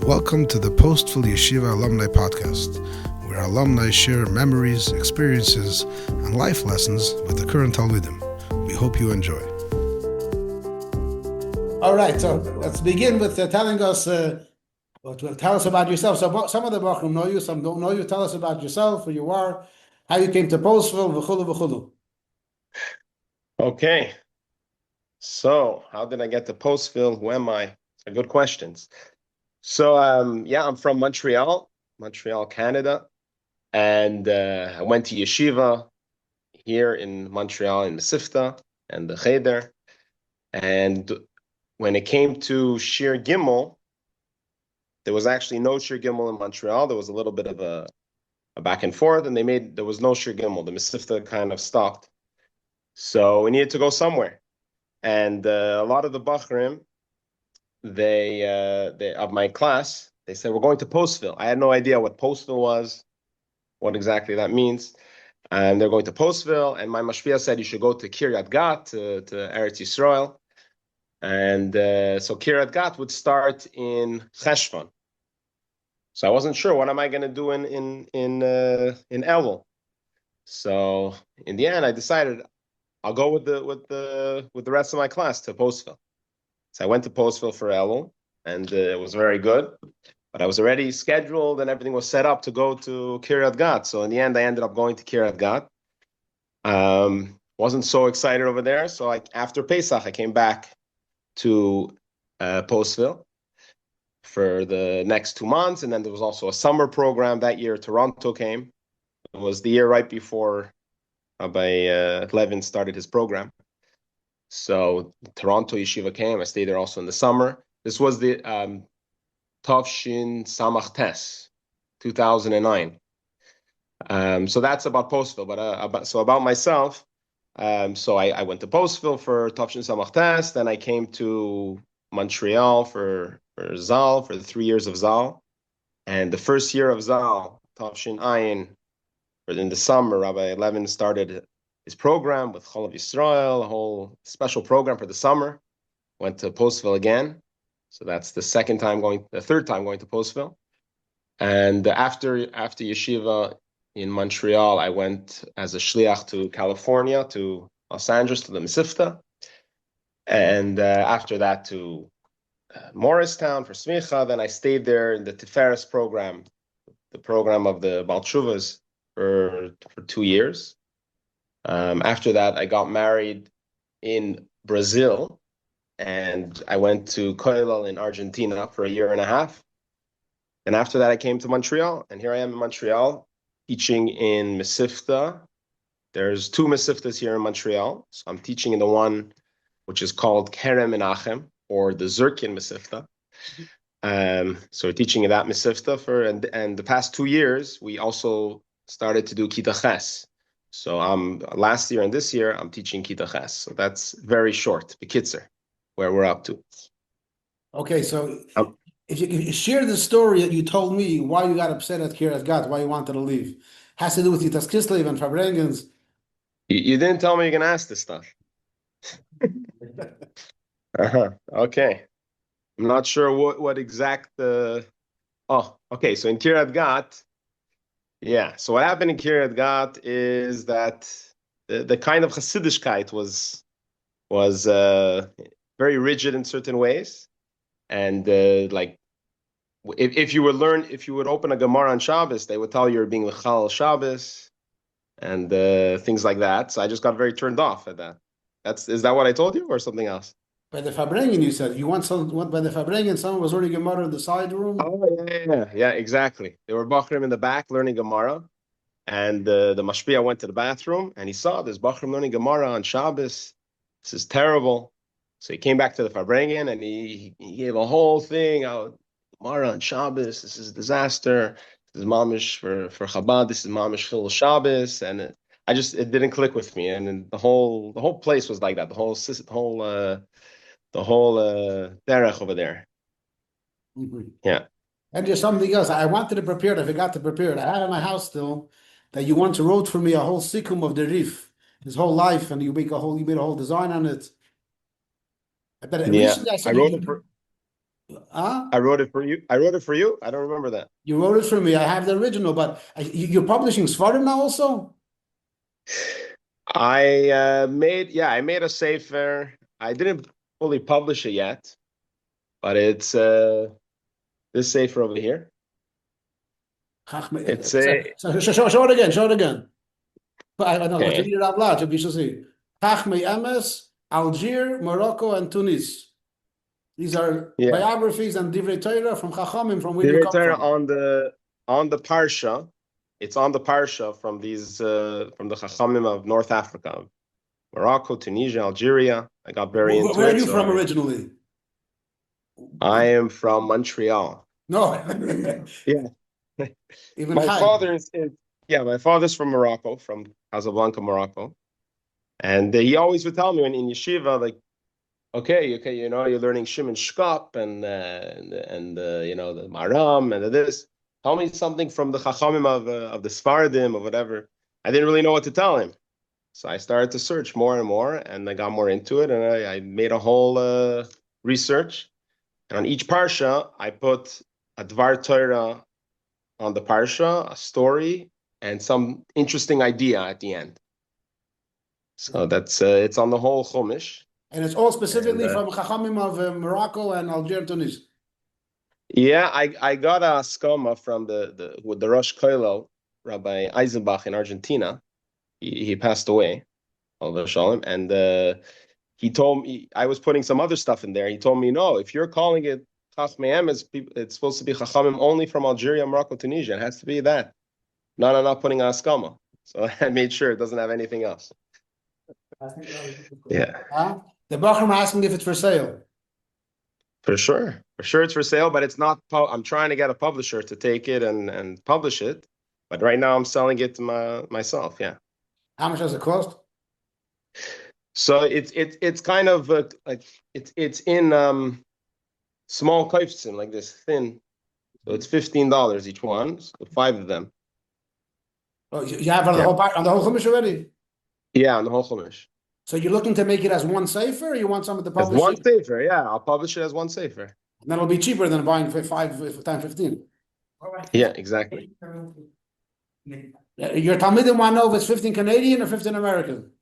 Welcome to the Postville Yeshiva Alumni Podcast, where alumni share memories, experiences, and life lessons with the current Talmidim. We hope you enjoy. All right, so let's begin with telling us, tell us about yourself. So some of the Bachrim know you, some don't know you. Tell us about yourself, who you are, how you came to Postville, v'chulu v'chulu. Okay, so how did I get to Postville? Who am I? Good questions. So, I'm from Montreal, Canada, and I went to yeshiva here in Montreal in the Sifta and the Cheder. And when it came to Shir Gimel, there was actually no Shir Gimel in Montreal. There was a little bit of a back and forth, and there was no Shir Gimel. The Sifta kind of stopped. So we needed to go somewhere. And a lot of the Bachrim, they of my class, they said, we're going to Postville. I had no idea what Postville was, what exactly that means. And they're going to Postville, and my mashpia said you should go to Kiryat Gat, to Eretz Yisrael. And so Kiryat Gat would start in Cheshvan. So I wasn't sure, what am I going to do in Elul? So in the end, I decided I'll go with the rest of my class to Postville. So I went to Postville for Elul, and it was very good. But I was already scheduled, and everything was set up to go to Kiryat Gat. So in the end, I ended up going to Kiryat Gat. Wasn't so excited over there. So after Pesach, I came back to Postville for the next 2 months. And then there was also a summer program that year. Toronto came. It was the year right before Rabbi Levin started his program. So Toronto Yeshiva came. I stayed there also in the summer. This was the Tavshin Samach Tes, 2009. So that's about Postville. But about myself, so I went to Postville for Tavshin Samach Tes. Then I came to Montreal for Zal, for the 3 years of Zal. And the first year of Zal, Tavshin Ayin, in the summer, Rabbi Levin started his program with Chol of Yisrael, a whole special program for the summer. Went to Postville again. So that's the third time going to Postville. And after yeshiva in Montreal, I went as a shliach to California, to Los Angeles, to the Mesivta. And after that to Morristown for Smicha. Then I stayed there in the Tiferes program, the program of the Baal Tshuvas, for 2 years. After that, I got married in Brazil, and I went to Koilel in Argentina for 1.5 years. And after that, I came to Montreal, and here I am in Montreal teaching in Mesivta. There's 2 Mesivtas here in Montreal. So I'm teaching in the one which is called Kerem Menachem, or the Zirkin Mesivta. So we're teaching in that Mesivta and the past 2 years, we also started to do Kita Ches. So last year and this year, I'm teaching Kita Ches. So that's very short, Bekitzer, where we're up to. Okay, so if you share the story that you told me, why you got upset at Kiryat Gat, why you wanted to leave, has to do with Yitas Kislev and Fabrengens. You didn't tell me you're going to ask this stuff. Okay. I'm not sure what exact... okay, so in Kiryat Gat... Yeah, so what happened in Kiryat Gat is that the kind of Hasidishkeit was very rigid in certain ways, and if you would open a Gemara on Shabbos, they would tell you you're being L'chal Shabbos and things like that. So I just got very turned off at that. Is that what I told you, or something else? By the Fabrengen, you said you want by the Fabrengen, someone was learning Gemara in the side room. Oh yeah, exactly. There were Bachrim in the back learning Gemara, and the mashpia went to the bathroom, and he saw this Bachrim learning Gemara on Shabbos. This is terrible. So he came back to the Fabrengen, and he gave a whole thing out. Gemara on Shabbos, this is a disaster. This is mamish for Chabad. This is mamish chil Shabbos, and it didn't click with me. And then the whole place was like that. The whole derech over there. Mm-hmm. Yeah. And just something else. I wanted to prepare it. I forgot to prepare it. I have in my house still that you once wrote for me a whole sikkum of the Rif, his whole life, and you made a whole design on it. But yeah, I wrote it for. Huh? I wrote it for you. I wrote it for you. I don't remember that. You wrote it for me. I have the original, but you're publishing Svardim now also? I made a Sefer. I didn't fully publish it yet, but it's this Sefer over here. It's a Show it again. Show it again. I don't know. okay. Read it out loud. So you should see. Chachmei Emes, Algeria, Morocco, and Tunis. These are biographies and divrei Torah from Chachamim, from where you come Torah from. on the parsha. It's on the parsha from these from the Chachamim of North Africa, Morocco, Tunisia, Algeria. I got very into it. Where are you from originally? I am from Montreal. No. Yeah. Even my high. my father's from Morocco, from Casablanca, Morocco. And he always would tell me when in yeshiva, like, okay, you know, you're learning Shim and Shkop and you know, the Maram and this. Tell me something from the Chachamim of the Sfardim or whatever. I didn't really know what to tell him. So I started to search more and more, and I got more into it, and I made a whole research. And on each parsha, I put a Dvar Torah on the parsha, a story, and some interesting idea at the end. So that's it's on the whole Chumash. And it's all specifically from Chachamim of Morocco and Algeria, Tunis. Yeah, I got a skama from the Rosh Koilo, Rabbi Eisenbach in Argentina. He passed away, Allah Shalom, and he told me, I was putting some other stuff in there. He told me, no, if you're calling it Chachmei Emes, it's supposed to be Chachamim only from Algeria, Morocco, Tunisia. It has to be that. No, I'm not putting a skama. So I made sure it doesn't have anything else. Yeah. The Bachram are asking if it's for sale. For sure it's for sale, but it's not. I'm trying to get a publisher to take it and publish it, but right now I'm selling it to myself. Yeah. How much does it cost? So it's kind of like it's in small kaifsim, like this thin. So it's $15 each one. So 5 of them. Oh, you have on the whole Chumash already? Yeah, on the whole Chumash. So you're looking to make it as one Sefer, or you want someone to publish as one it? Sefer, yeah. I'll publish it as one Sefer. And that'll be cheaper than buying for 5 times 15. Yeah, exactly. Your Talmidim want to know if it's 15 Canadian or 15 American.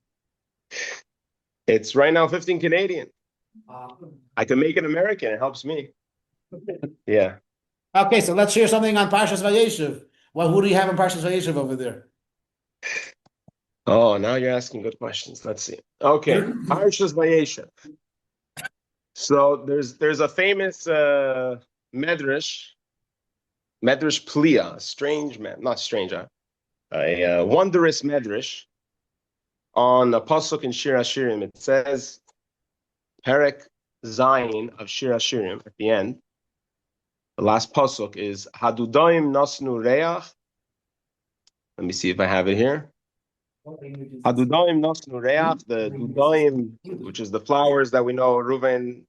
It's right now 15 Canadian. I can make it American. It helps me. Yeah. Okay, so let's share something on Parshas Vayeshev. Well, who do you have in Parshas Vayeshev over there? Oh, now you're asking good questions. Let's see. Okay, Parshas Vayeshev. So there's a famous medrash Plia, strange man, not strange, a wondrous medrash on a pasuk in Shir Hashirim. It says, Perek Zayin of Shir Hashirim at the end. The last pasuk is Hadudaim Nasnu Reach. Let me see if I have it here. Hadudaim Nasnu Reach, the Dudaim, which is the flowers that we know Reuven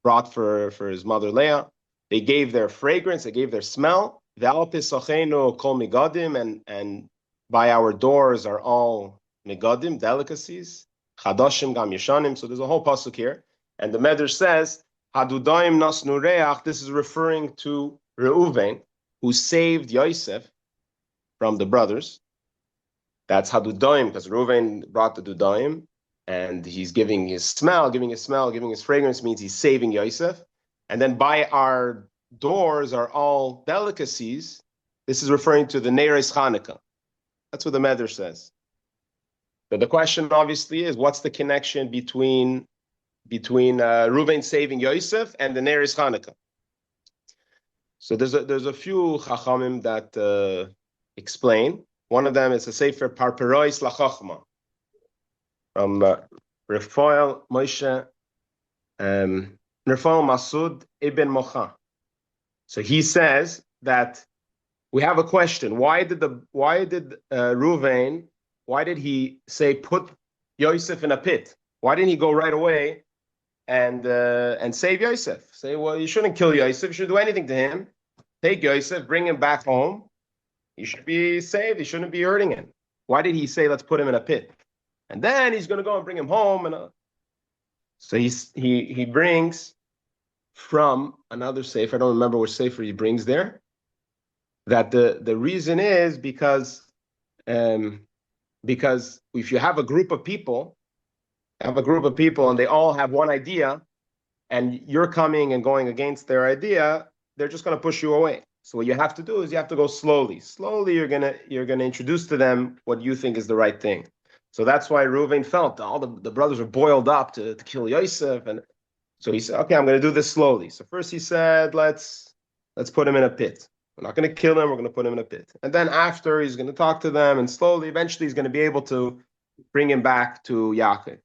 brought for his mother Leah. They gave their fragrance, they gave their smell. Ve'al pisachenu kol migadim, and by our doors are all migadim, delicacies. Chadashim gam yeshanim. So there's a whole pasuk here, and the Medrash says Hadudaim nasnu reach. This is referring to Reuven, who saved Yosef from the brothers. That's Hadudaim, because Reuven brought the Dudaim, and he's giving his fragrance means he's saving Yosef. And then by our doors are all delicacies. This is referring to the Neiros Chanukah. That's what the Medrash says. But the question obviously is, what's the connection between Reuven saving Yosef and the Neiros Chanukah? So there's a few Chachamim that explain. One of them is a Sefer Parperois LaChachma from Raphael Moshe Raphael Masud Ibn Mocha. So he says that we have a question. Why did Reuven? Why did he say put Yosef in a pit? Why didn't he go right away and save Yosef? Say, well, you shouldn't kill Yosef. You shouldn't do anything to him. Take Yosef, bring him back home. He should be saved. He shouldn't be hurting him. Why did he say let's put him in a pit? And then he's going to go and bring him home. So he brings from another Sefer. I don't remember which Sefer he brings there. That the reason is because if you have a group of people, and they all have one idea, and you're coming and going against their idea, they're just going to push you away. So what you have to do is you have to go slowly. Slowly, you're gonna introduce to them what you think is the right thing. So that's why Reuven felt all the brothers were boiled up to kill Yosef, and so he said, "Okay, I'm going to do this slowly." So first he said, "Let's put him in a pit. We're not going to kill him. We're going to put him in a pit." And then after, he's going to talk to them, and slowly, eventually, he's going to be able to bring him back to Yaakov.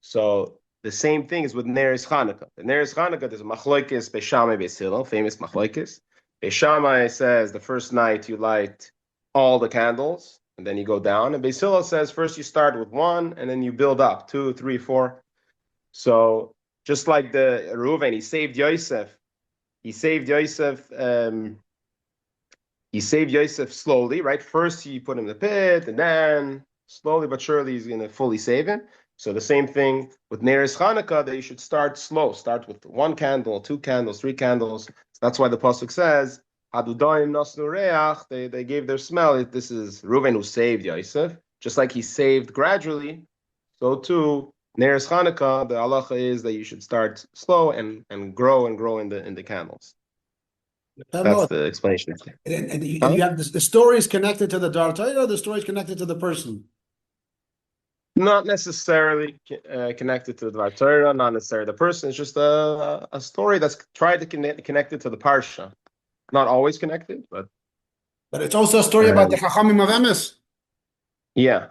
So the same thing is with Neres Chanukah. The Neres Chanukah, there's a machlokes Beis Shammai Beis Hillel, famous machlokes. Beis Shammai says the first night you light all the candles, and then you go down. And Beis Hillel says first you start with one, and then you build up 2, 3, 4. So just like the Reuven, he saved Yosef. He saved Yosef slowly, right? First he put him in the pit, and then slowly but surely he's going to fully save him. So the same thing with Neres Chanukah, that you should start slow. Start with 1 candle, 2 candles, 3 candles. So that's why the pasuk says, "Hadudaim nasnu reach." They gave their smell. This is Reuven who saved Yosef, just like he saved gradually. So too, Neres Chanukah, the halacha is that you should start slow and grow in the candles. That's the explanation. And you have the story is connected to the Dar Torah, or the story is connected to the person? Not necessarily connected to the Torah, not necessarily the person. It's just a story that's tried to connect it to the parsha. Not always connected, but it's also a story about the Chachamim of Emes. Yeah.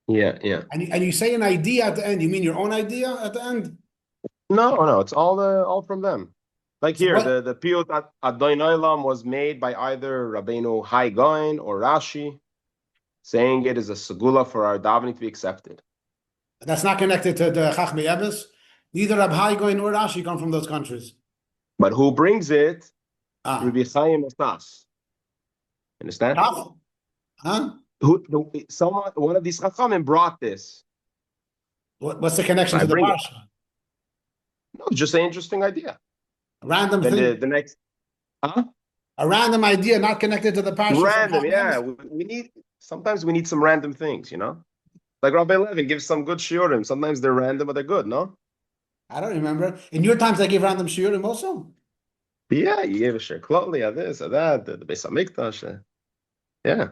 And you say an idea at the end. You mean your own idea at the end? No, it's all from them. Like so here, the Piyut Adon Olam was made by either Rabbeinu Hai Gaon or Rashi, saying it is a segula for our davening to be accepted. That's not connected to the Chachmei Emes. Neither Rab Hai Gaon nor Rashi come from those countries. But who brings it? Rabbi Chaim Asas. Understand? Huh? One of these Chachamim brought this. What's the connection to the parsha? No, it's just an interesting idea. A random thing. The next, a random idea not connected to the parsha. Random, yeah. Sometimes we need some random things, Like Rabbi Levin gives some good shiurim. Sometimes they're random, but they're good, no? I don't remember. In your times, they give random shiurim also? Yeah, you gave a shir klotli, this, that, the Beis HaMikdash. Yeah.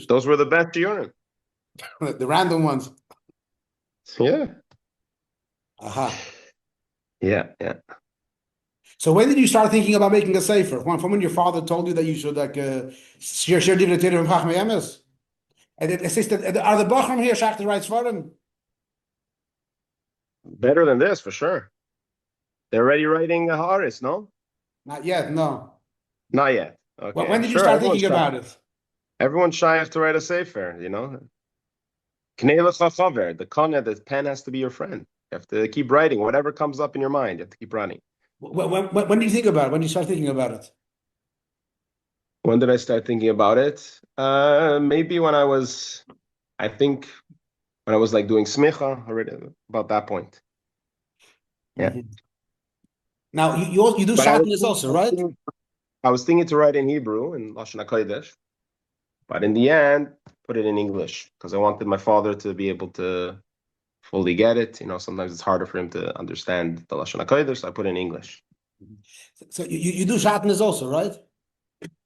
Those were the best shiurim. The random ones. Yeah. Aha. Yeah. So when did you start thinking about making a sefer? From when your father told you that you should share divrei Torah from Chachmei Emes? And it says that are the Bachram here Shachter writes for them? Better than this, for sure. They're already writing a Haris, no? Not yet, no. Not yet. Okay. When did you start thinking about it? Everyone's shy to write a sefer, Knei lecha chaver, the pen has to be your friend. You have to keep writing. Whatever comes up in your mind, you have to keep running. When do you think about it? When did you start thinking about it? When did I start thinking about it? Maybe when I was like doing smicha, already about that point. Yeah. Mm-hmm. Now you do Shatnez also, right? I was thinking to write in Hebrew, in Lashon HaKodesh, but in the end, put it in English because I wanted my father to be able to fully get it. Sometimes it's harder for him to understand the Lashon HaKodesh, so I put it in English. So you do Shatnez also, right?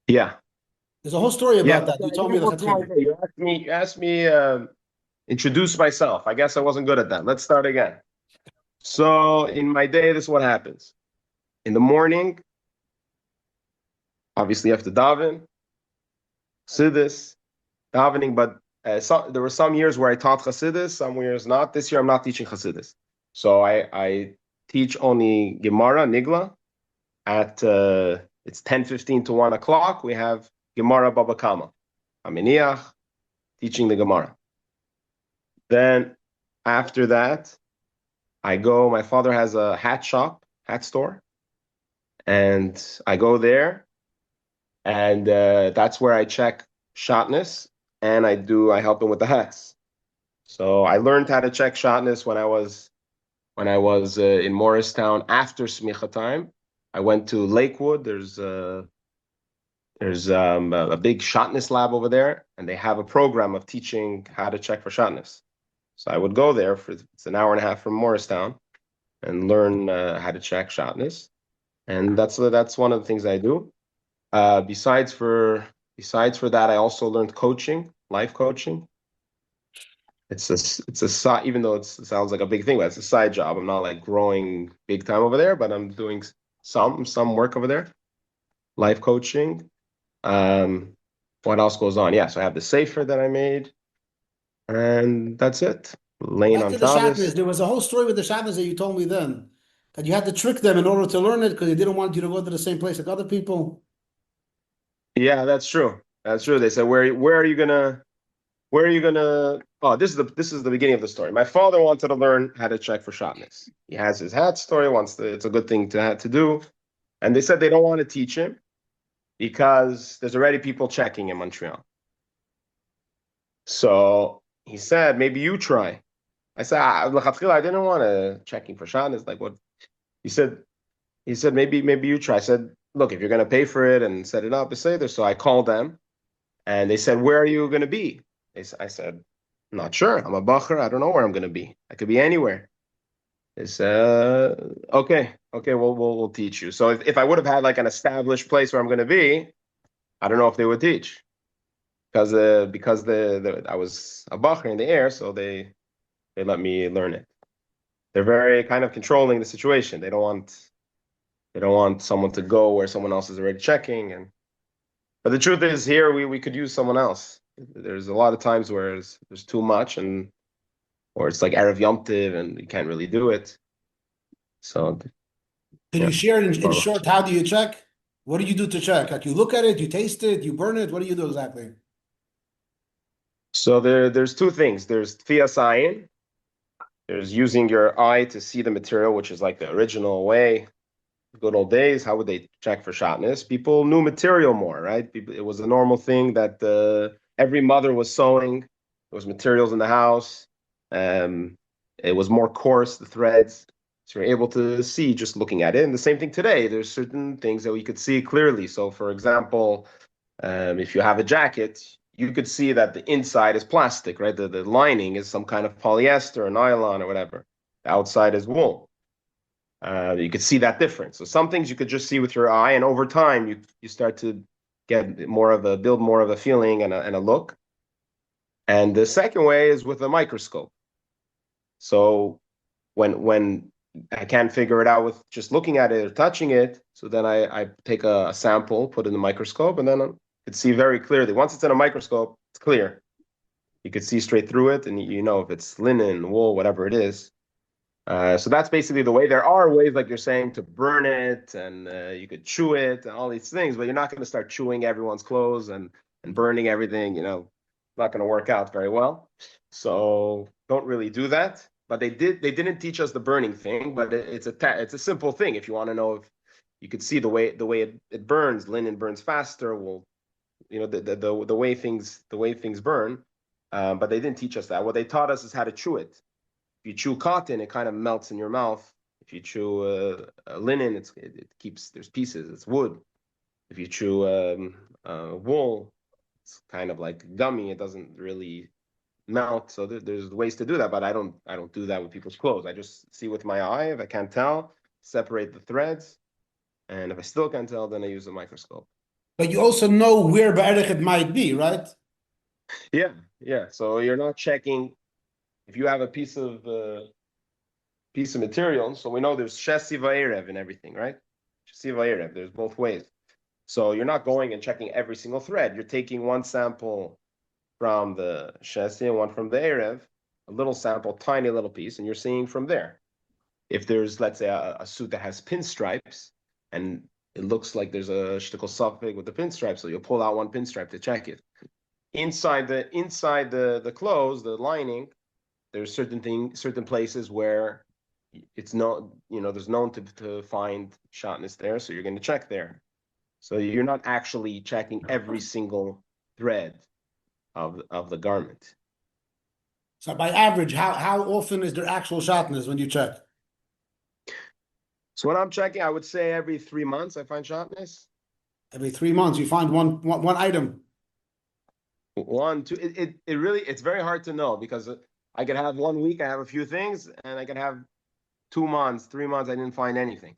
Yeah. There's a whole story about that. You told me that. You asked me introduce myself. I guess I wasn't good at that. Let's start again. So in my day, this is what happens. In the morning, obviously you have to daven, Chassidus, davening, but there were some years where I taught Chassidus, some years not. This year I'm not teaching Chassidus. So I teach only Gemara, Nigla. At it's 10:15 to 1 o'clock. We have Gemara Baba Kama. Aminiach, teaching the Gemara. Then after that, I go. My father has a hat store, and I go there, and that's where I check Shatnez, and I help him with the hats. So I learned how to check Shatnez when I was in Morristown after Smicha time. I went to Lakewood. There's a big Shatnez lab over there, and they have a program of teaching how to check for Shatnez. So I would go there it's an hour and a half from Morristown and learn how to check Shatnez. And that's one of the things I do. Besides for that, I also learned coaching, life coaching. It's a side, even though it sounds like a big thing, but it's a side job. I'm not like growing big time over there, but I'm doing some work over there. Life coaching. What else goes on? Yeah, so I have the Sefer that I made, and that's it. Laying Back on to the Shabbos. Shatnez, there was a whole story with the Shatnez that you told me then, that you had to trick them in order to learn it because they didn't want you to go to the same place like other people. Yeah, that's true. That's true. They said, where are you gonna? Oh, this is the beginning of the story. My father wanted to learn how to check for Shatnez. He has his hat story. It's a good thing to do, and they said they don't want to teach him because there's already people checking in Montreal. So he said, maybe you try. I said, I didn't want to checking for Shatnez. Like what? He said, maybe you try. I said, look, if you're gonna pay for it and set it up, it's there. So I called them, and they said, where are you gonna be? I said, not sure. I'm a bacher. I don't know where I'm gonna be. I could be anywhere. They said, okay, we'll teach you. So if I would have had like an established place where I'm gonna be, I don't know if they would teach because I was a bacher in the air, so they let me learn it. They're very kind of controlling the situation. They don't want someone to go where someone else is already checking. But the truth is, here we could use someone else. There's a lot of times where there's too much, or it's like Erev Yom Tiv and you can't really do it. So Can yeah. you share in short, how do you check? What do you do to check? Like you look at it, you taste it, you burn it. What do you do exactly? So there's two things. There's Tfias Ayin. There's using your eye to see the material, which is like the original way. Good old days, how would they check for Shatnez? People knew material more, right? It was a normal thing that every mother was sewing. There was materials in the house. It was more coarse, the threads. So you're able to see just looking at it. And the same thing today. There's certain things that we could see clearly. So for example, if you have a jacket, you could see that the inside is plastic, right? The lining is some kind of polyester or nylon or whatever. The outside is wool. You could see that difference. So some things you could just see with your eye, and over time you start to build more of a feeling and a look. And the second way is with a microscope. So when I can't figure it out with just looking at it or touching it, so then I take a sample, put it in the microscope, and then I could see very clearly. Once it's in a microscope, it's clear. You could see straight through it, and you know if it's linen, wool, whatever it is. So that's basically the way. There are ways, like you're saying, to burn it, and you could chew it, and all these things, but you're not going to start chewing everyone's clothes and burning everything. Not going to work out very well. So don't really do that. But they didn't teach us the burning thing, but it's a simple thing. If you want to know if you could see the way it burns, linen burns faster. Well, the way things burn. But they didn't teach us that. What they taught us is how to chew it. If you chew cotton, it kind of melts in your mouth. If you chew linen, it keeps, there's pieces, it's wood. If you chew wool, it's kind of like gummy. It doesn't really melt. So there's ways to do that, but I don't do that with people's clothes. I just see with my eye. If I can't tell, separate the threads. And if I still can't tell, then I use a microscope. But you also know where be'erich it might be, right? Yeah. So you're not checking. If you have a piece of material, so we know there's Shesi Va'erev in everything, right? Shesi Va'erev, there's both ways. So you're not going and checking every single thread. You're taking one sample from the Shesi and one from the Erev, a little sample, tiny little piece, and you're seeing from there. If there's, let's say, a suit that has pinstripes, and it looks like there's a shtickle suffix with the pinstripe, so you'll pull out one pinstripe to check it. Inside the clothes, the lining, there's certain places where it's there's known to find Shatnez there, so you're going to check there. So you're not actually checking every single thread of the garment. So by average, how often is there actual shatnez when you check? So when I'm checking, I would say every 3 months I find shatnez. Every 3 months, you find one item. One, two. It really, it's very hard to know because I could have 1 week, I have a few things, and I could have 2 months, 3 months, I didn't find anything.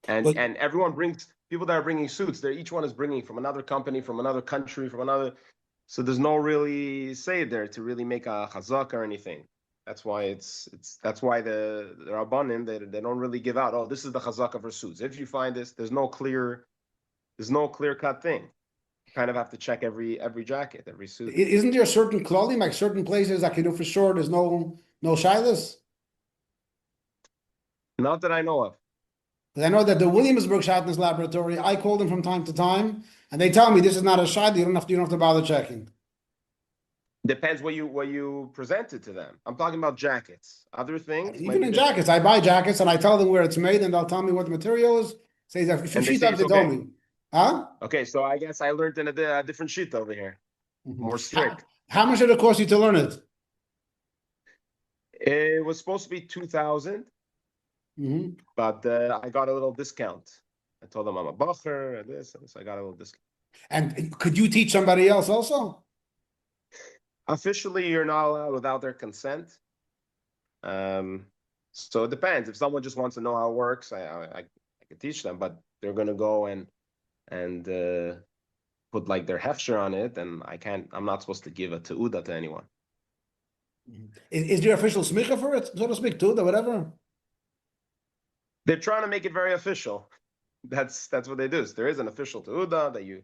And But everyone brings people that are bringing suits. They're each one is bringing from another company, from another country, from another. So there's no really say there to really make a chazak or anything. That's why that's why the Rabbanim they don't really give out. Oh, this is the chazaka for suits. If you find this, there's no clear cut thing. You kind of have to check every jacket, every suit. isn't there certain clothing, like certain places that can do for sure there's no shilas? Not that I know of. Because I know that the Williamsburg Shatnez Laboratory, I call them from time to time, and they tell me this is not a shayla. You don't have to bother checking. Depends what you presented to them. I'm talking about jackets. Other things, Even in jackets, I buy jackets and I tell them where it's made, and they'll tell me what the material is. Say that if you they tell me, huh? Okay, so I guess I learned in a different sheet over here, more strict. How much did it cost you to learn it? It was supposed to be 2,000, but I got a little discount. I told them I'm a bacher and this, and so I got a little discount. And could you teach somebody else also? Officially, you're not allowed without their consent. So it depends. If someone just wants to know how it works, I could teach them, but they're gonna go and put like their hefsher on it, and I'm not supposed to give a te'uda to anyone. Is there official smicha for it, so to speak, te'uda, whatever? They're trying to make it very official. That's what they do. So there is an official te'uda that you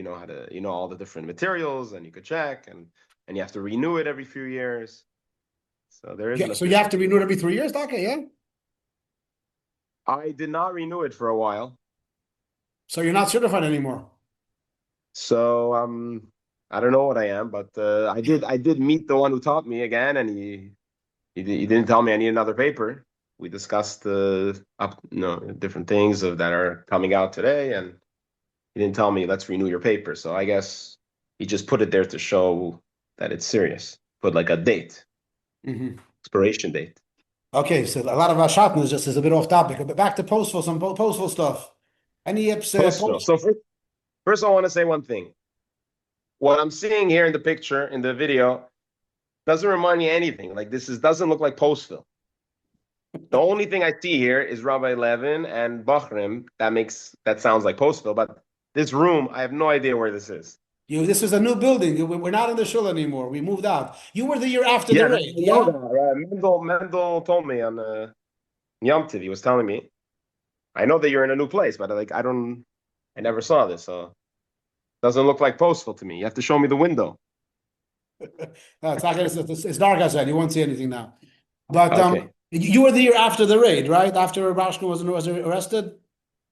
know how to all the different materials, and you could check, and you have to renew it every few years. So there is. So you have to renew it every 3 years, okay? Yeah. I did not renew it for a while. So you're not certified anymore. So I don't know what I am, but I did meet the one who taught me again, and he didn't tell me I need another paper. We discussed different things that are coming out today, and he didn't tell me let's renew your paper. So I guess he just put it there to show that it's serious. Put like a date, expiration date. Okay, so a lot of our shatnez just is a bit off topic, but back to Postville, some Postville stuff. Any Postville. So first I want to say one thing. What I'm seeing here in the picture, in the video, doesn't remind me anything. Like doesn't look like Postville. The only thing I see here is Rabbi Levin and Bachrim. That sounds like Postville, but this room, I have no idea where this is. This is a new building. We're not in the shul anymore. We moved out. You were the year after the raid. Yeah, Mendel told me on Yom Tov. He was telling me. I know that you're in a new place, but I never saw this, so it doesn't look like Postville to me. You have to show me the window. No, it's dark outside. You won't see anything now. But okay. You were the year after the raid, right? After Rubashkin was arrested?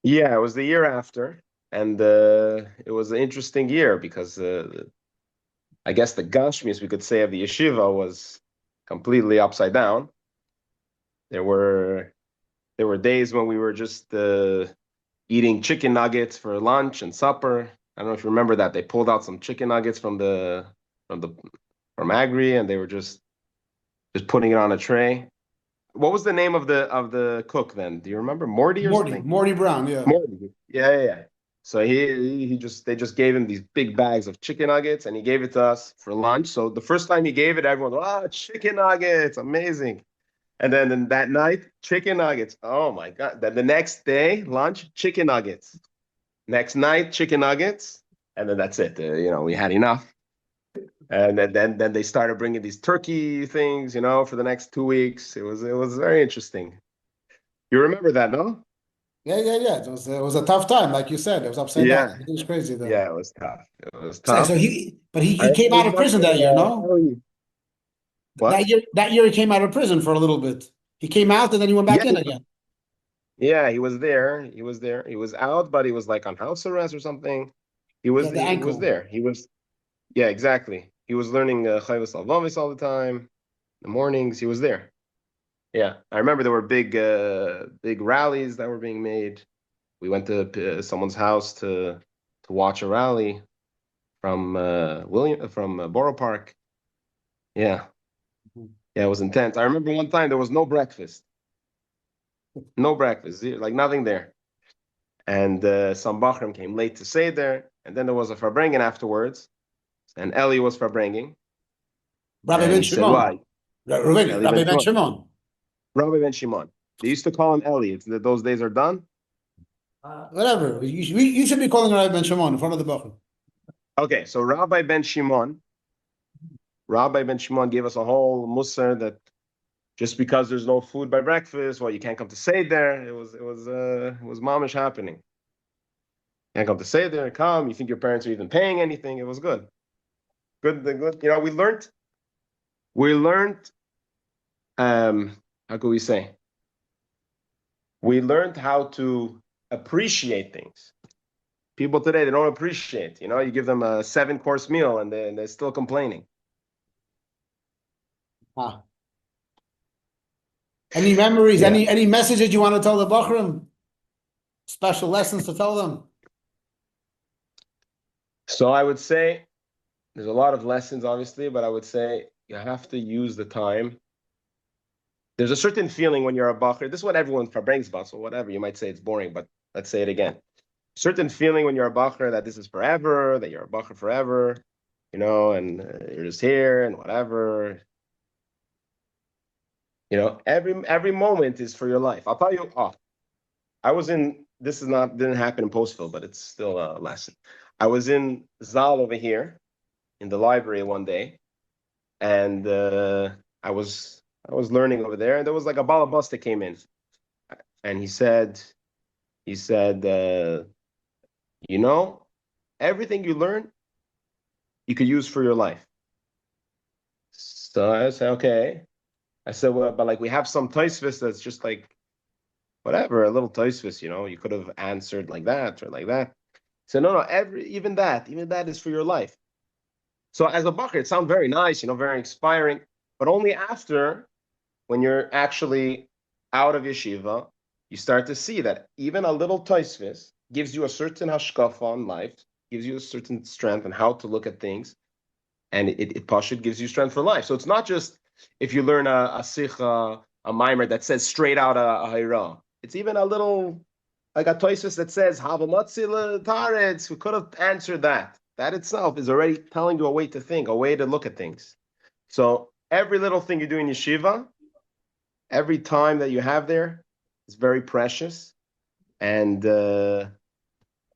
Yeah, it was the year after. And it was an interesting year because I guess the Gashmis, we could say, of the yeshiva was completely upside down. There were days when we were just eating chicken nuggets for lunch and supper. I don't know if you remember that. They pulled out some chicken nuggets from Agri, and they were just putting it on a tray. What was the name of the cook then? Do you remember? Morty or something? Morty Brown, yeah. Morty. Yeah. So they just gave him these big bags of chicken nuggets, and he gave it to us for lunch. So the first time he gave it, everyone was, chicken nuggets, amazing. And then that night, chicken nuggets. Oh my God. Then the next day, lunch, chicken nuggets. Next night, chicken nuggets. And then that's it. We had enough. And then they started bringing these turkey things, for the next 2 weeks. It was very interesting. You remember that, no? Yeah. It was a tough time, like you said. It was upside down. It was crazy though. Yeah, it was tough. So he came out of prison that year, no? What? That year he came out of prison for a little bit. He came out and then he went back in again. Yeah, he was there. He was out, but he was like on house arrest or something. He was there. Yeah, exactly. He was learning Chayvus Alvavis all the time. In the mornings, he was there. Yeah, I remember there were big rallies that were being made. We went to someone's house to watch a rally from Borough Park. Yeah. Yeah, it was intense. I remember one time there was no breakfast. No breakfast, like nothing there. And some Bachram came late to Seder, and then there was a Farbrengen afterwards, and Eli was Farbrengen. Rabbi And Ben he said, Shimon. why? Reuven, Rabbi Ben Shimon. Rabbi Ben Shimon. They used to call him Eli. It's that those days are done. Whatever. You should be calling Rabbi Ben Shimon in front of the Bachram. Okay, so Rabbi Ben Shimon gave us a whole musar that just because there's no food by breakfast, well, you can't come to Seder. It was mamish happening. Can't come to Seder, come. You think your parents are even paying anything? It was good. Good. You know, we learned. How could we say? We learned how to appreciate things. People today, they don't appreciate. You know, you give them a 7-course meal and they're still complaining. Any memories? Yeah. Any messages you want to tell the Bachram? Special lessons to tell them? So I would say there's a lot of lessons, obviously, but I would say you have to use the time. There's a certain feeling when you're a Bachar. This is what everyone brings about, so whatever. You might say it's boring, but let's say it again. Certain feeling when you're a Bachar that this is forever, that you're a Bachar forever, you know, and you're just here and whatever. You know, every moment is for your life. I'll tell you, didn't happen in Postville, but it's still a lesson. I was in Zal over here in the library one day, and I was learning over there, and there was like a balabas that came in, and he said, you know, everything you learn, you could use for your life. So I said, okay. I said, well, but like we have some Tosfos that's just like, whatever, a little Tosfos, you know, you could have answered like that or like that. So no, even that is for your life. So as a Bachar, it sounds very nice, you know, very inspiring, but only after, when you're actually out of yeshiva, you start to see that even a little Tosfos gives you a certain hashkafa on life, gives you a certain strength on how to look at things, and it pashut gives you strength for life. So it's not just if you learn a sicha, a mimer that says straight out a hayra. It's even a little, like a Tosfos that says havamatzi taretz. We could have answered that. That itself is already telling you a way to think, a way to look at things. So every little thing you do in yeshiva, every time that you have there is very precious, and you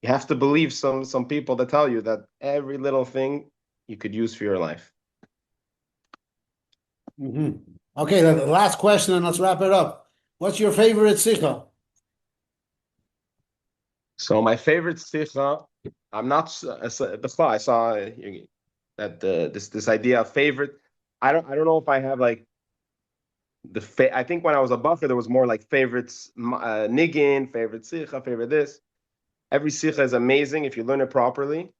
have to believe some people that tell you that every little thing you could use for your life. Mm-hmm. Okay, the last question, and let's wrap it up. What's your favorite sikha? So my favorite sikha, I'm not. I saw that this idea of favorite. I don't know if I have like I think when I was a Bachar, there was more like favorites, niggin, favorite sikha, favorite this. Every sikha is amazing if you learn it properly,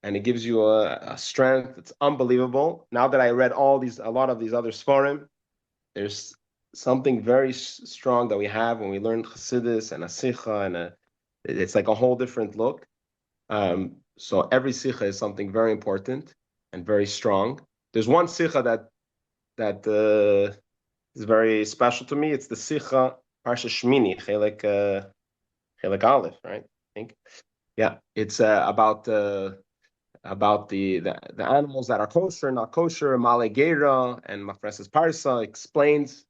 and it gives you a strength. It's unbelievable. Now that I read a lot of these other Sfarim, there's something very strong that we have when we learn Chassidus and a sikha, and it's like a whole different look. So every sikha is something very important and very strong. There's one sikha that is very special to me. It's the sikha Parsha Shmini, Chelek Aleph, right? I think, yeah. It's about the animals that are kosher, not kosher. Male Gera and Mafreses Parsa explains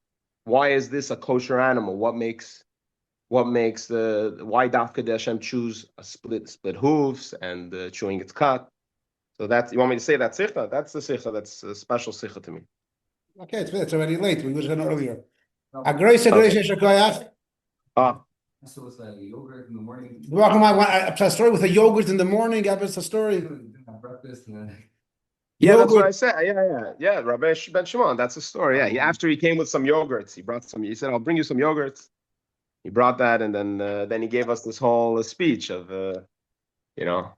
why is this a kosher animal? What makes why Dafka de Hashem choose a split hooves and chewing its cut. So that's, you want me to say that sikha? That's the sikha. That's a special sikha to me. Okay, it's already late. We were going earlier. A grace shakayach. So it's like yogurt in the morning. A story with a yogurt in the morning. It's a story. Breakfast and then. Yeah, that's what I said. Yeah. Rabbi Ben Shimon. That's a story. Yeah, after he came with some yogurts, he brought some. He said, "I'll bring you some yogurts." He brought that, and then he gave us this whole speech of, you know,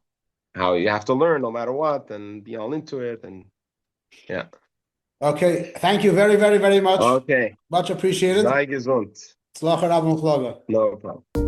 how you have to learn no matter what and be all into it, and yeah. Okay, thank you very, very, very much. Okay, Much appreciated. sei gesund. No problem.